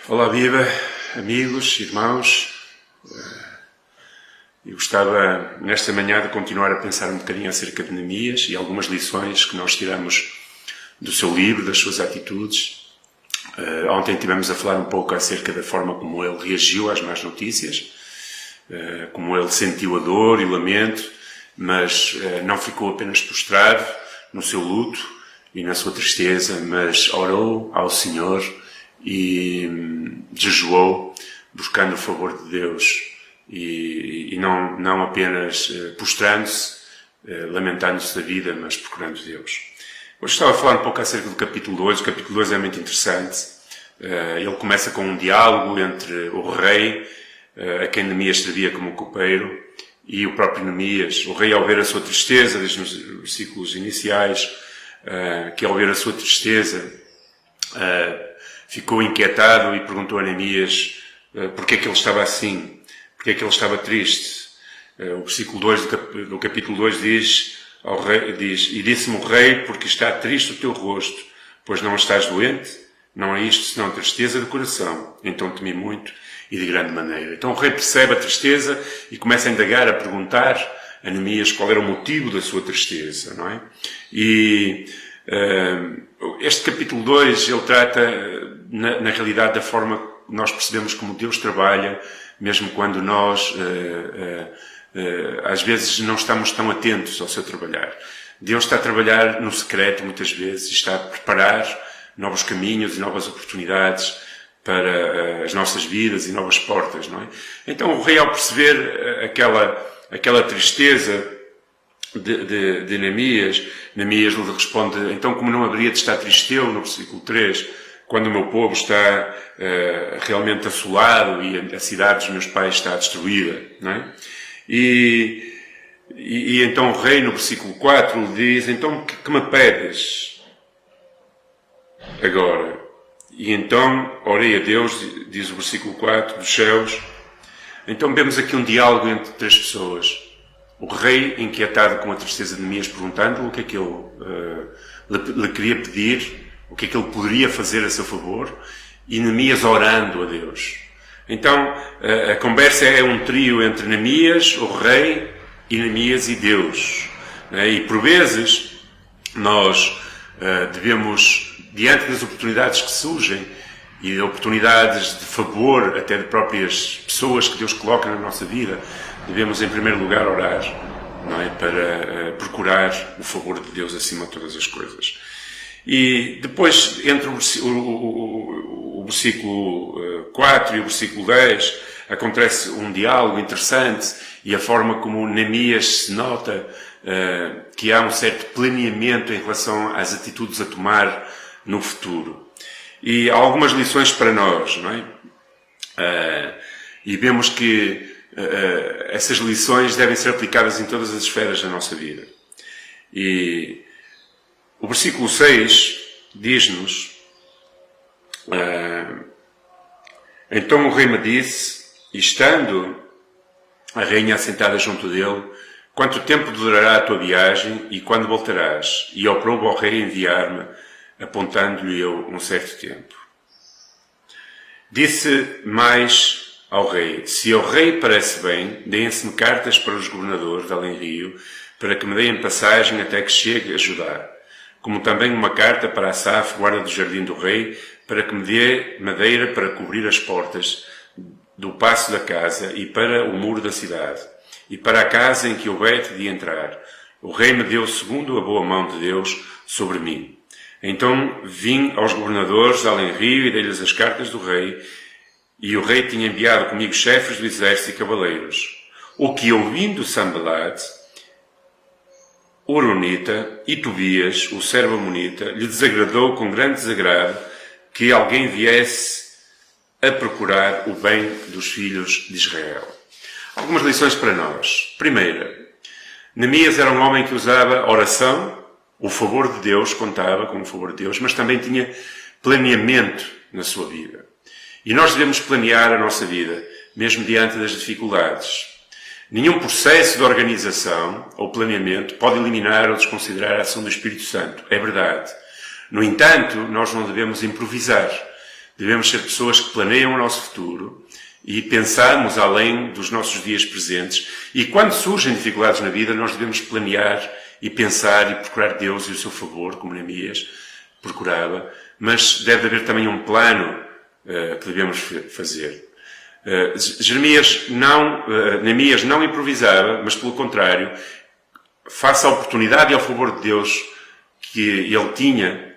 Olá, viva, amigos, irmãos. Eu gostava, nesta manhã, de continuar a pensar um bocadinho acerca de Neemias e algumas lições que nós tiramos do seu livro, das suas atitudes. Ontem estivemos a falar um pouco acerca da forma como ele reagiu às más notícias, como ele sentiu a dor e o lamento, mas não ficou apenas prostrado no seu luto e na sua tristeza, mas orou ao Senhor e jejuou, buscando o favor de Deus e não apenas prostrando-se, lamentando-se da vida, mas procurando Deus. Hoje estava a falar um pouco acerca do capítulo 2. O capítulo 2 é muito interessante. Ele começa com um diálogo entre o rei, a quem Neemias servia como copeiro, e o próprio Neemias. O rei, ao ver a sua tristeza, diz nos versículos iniciais, que ao ver a sua tristeza, ficou inquietado e perguntou a Neemias porque é que ele estava assim, porque é que ele estava triste. O versículo 2 do capítulo 2 diz, e disse-me o rei, porque está triste o teu rosto, pois não estás doente, não é isto senão tristeza do coração. Então temi muito e de grande maneira. Então o rei percebe a tristeza e começa a indagar, a perguntar a Neemias qual era o motivo da sua tristeza, não é? E este capítulo 2, ele trata, na realidade, da forma que nós percebemos como Deus trabalha, mesmo quando nós, às vezes, não estamos tão atentos ao seu trabalhar. Deus está a trabalhar no secreto, muitas vezes, e está a preparar novos caminhos e novas oportunidades para as nossas vidas e novas portas, não é? Então, o rei, ao perceber aquela tristeza de Neemias lhe responde, então como não haveria de estar triste eu, no versículo 3, quando o meu povo está realmente assolado e a cidade dos meus pais está destruída, não é? E então o rei, no versículo 4, lhe diz, então que me pedes agora? E então orei a Deus, diz o versículo 4, dos céus. Então vemos aqui um diálogo entre três pessoas. O rei, inquietado com a tristeza de Neemias, perguntando-lhe o que é que ele lhe queria pedir, o que é que ele poderia fazer a seu favor, e Neemias orando a Deus. Então, a conversa é um trio entre Neemias, o rei, e Neemias e Deus. E, por vezes, nós devemos, diante das oportunidades que surgem, e oportunidades de favor, até de próprias pessoas que Deus coloca na nossa vida, devemos, em primeiro lugar, orar, não é? Para procurar o favor de Deus acima de todas as coisas. E depois, entre o versículo 4 e o versículo 10, acontece um diálogo interessante e a forma como Neemias se nota que há um certo planeamento em relação às atitudes a tomar no futuro. E há algumas lições para nós, não é? E vemos que essas lições devem ser aplicadas em todas as esferas da nossa vida. E o versículo 6 diz-nos, então o rei me disse, e estando a rainha assentada junto dele, quanto tempo durará a tua viagem e quando voltarás? E oprou ao rei enviar-me, apontando-lhe eu um certo tempo. Disse mais ao rei, se ao rei parece bem, deem-se-me cartas para os governadores de além-rio, para que me deem passagem até que chegue a Judá, como também uma carta para Asaf, guarda do jardim do rei, para que me dê madeira para cobrir as portas do paço da casa e para o muro da cidade, e para a casa em que houver de entrar. O rei me deu segundo a boa mão de Deus sobre mim. Então vim aos governadores de além-rio e dei-lhes as cartas do rei, e o rei tinha enviado comigo chefes do exército e cavaleiros. O que, ouvindo Sanballat, Horonita e Tobias, o servo amonita, lhe desagradou com grande desagrado que alguém viesse a procurar o bem dos filhos de Israel. Algumas lições para nós. Primeira, Neemias era um homem que usava oração, o favor de Deus, contava com o favor de Deus, mas também tinha planeamento na sua vida. E nós devemos planear a nossa vida, mesmo diante das dificuldades. Nenhum processo de organização ou planeamento pode eliminar ou desconsiderar a ação do Espírito Santo. É verdade. No entanto, nós não devemos improvisar. Devemos ser pessoas que planeiam o nosso futuro e pensarmos além dos nossos dias presentes. E quando surgem dificuldades na vida, nós devemos planear e pensar e procurar Deus e o seu favor, como Neemias procurava. Mas deve haver também um plano que devemos fazer. Neemias não improvisava, mas pelo contrário, face à oportunidade e ao favor de Deus que ele tinha,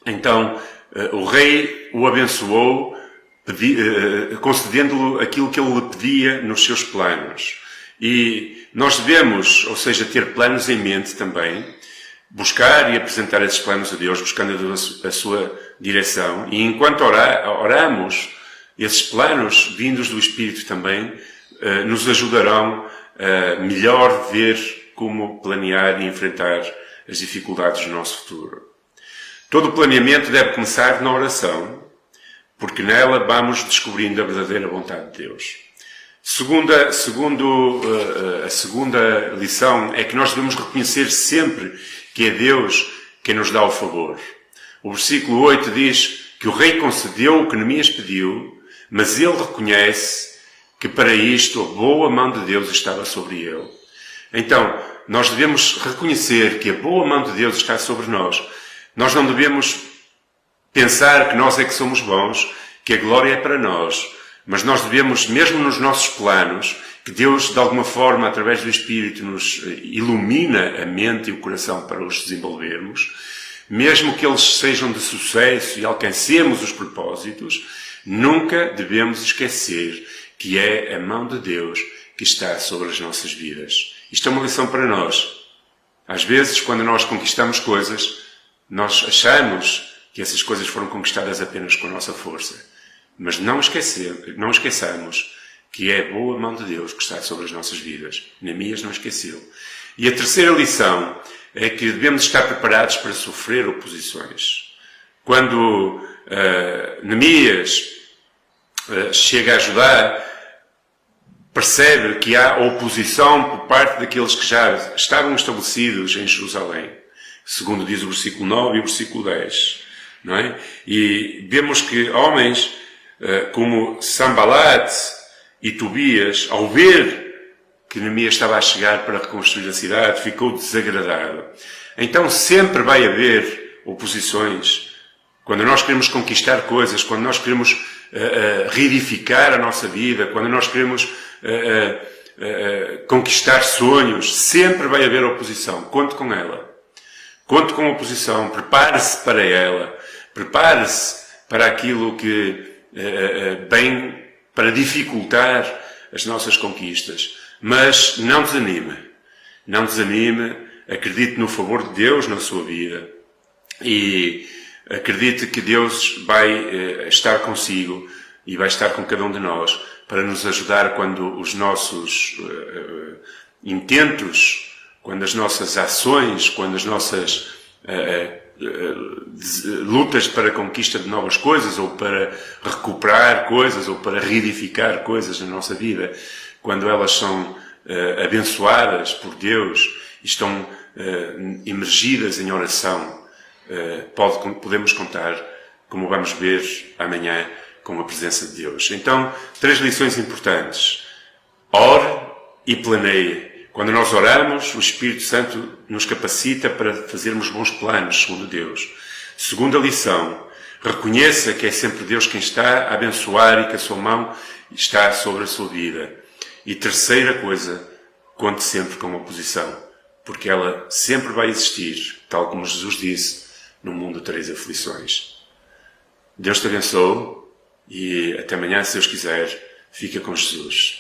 então o rei o abençoou, concedendo-lhe aquilo que ele lhe pedia nos seus planos. E nós devemos, ou seja, ter planos em mente também, buscar e apresentar esses planos a Deus, buscando a sua direção. E enquanto oramos, esses planos, vindos do Espírito também, nos ajudarão a melhor ver como planear e enfrentar as dificuldades do nosso futuro. Todo o planeamento deve começar na oração, porque nela vamos descobrindo a verdadeira vontade de Deus. A segunda lição é que nós devemos reconhecer sempre que é Deus quem nos dá o favor. O versículo 8 diz que o rei concedeu o que Neemias pediu, mas ele reconhece que para isto a boa mão de Deus estava sobre ele. Então, nós devemos reconhecer que a boa mão de Deus está sobre nós. Nós não devemos pensar que nós é que somos bons, que a glória é para nós, mas nós devemos, mesmo nos nossos planos, que Deus, de alguma forma, através do Espírito, nos ilumina a mente e o coração para os desenvolvermos, mesmo que eles sejam de sucesso e alcancemos os propósitos, nunca devemos esquecer que é a mão de Deus que está sobre as nossas vidas. Isto é uma lição para nós. Às vezes, quando nós conquistamos coisas, nós achamos que essas coisas foram conquistadas apenas com a nossa força. Mas não esqueçamos que é a boa mão de Deus que está sobre as nossas vidas. Neemias não esqueceu. E a terceira lição é que devemos estar preparados para sofrer oposições. Quando Neemias chega a Judá, percebe que há oposição por parte daqueles que já estavam estabelecidos em Jerusalém. Segundo diz o versículo 9 e o versículo 10. Não é? E vemos que homens como Sambalat e Tobias, ao ver que Neemias estava a chegar para reconstruir a cidade, ficou desagradado. Então sempre vai haver oposições. Quando nós queremos conquistar coisas, quando nós queremos reedificar a nossa vida, quando nós queremos conquistar sonhos, sempre vai haver oposição. Conte com ela. Conte com a oposição. Prepare-se para ela. Prepare-se para aquilo que vem para dificultar as nossas conquistas. Mas não desanime. Não desanime. Acredite no favor de Deus na sua vida. E acredite que Deus vai estar consigo e vai estar com cada um de nós para nos ajudar quando os nossos intentos, quando as nossas ações, quando as nossas lutas para a conquista de novas coisas ou para recuperar coisas ou para reedificar coisas na nossa vida, quando elas são abençoadas por Deus e estão imergidas em oração, podemos contar, como vamos ver amanhã, com a presença de Deus. Então, 3 lições importantes. Ore e planeie. Quando nós oramos, o Espírito Santo nos capacita para fazermos bons planos, segundo Deus. Segunda lição. Reconheça que é sempre Deus quem está a abençoar e que a sua mão está sobre a sua vida. E terceira coisa, conte sempre com a oposição, porque ela sempre vai existir, tal como Jesus disse, no mundo tereis aflições. Deus te abençoe e até amanhã, se Deus quiser, fica com Jesus.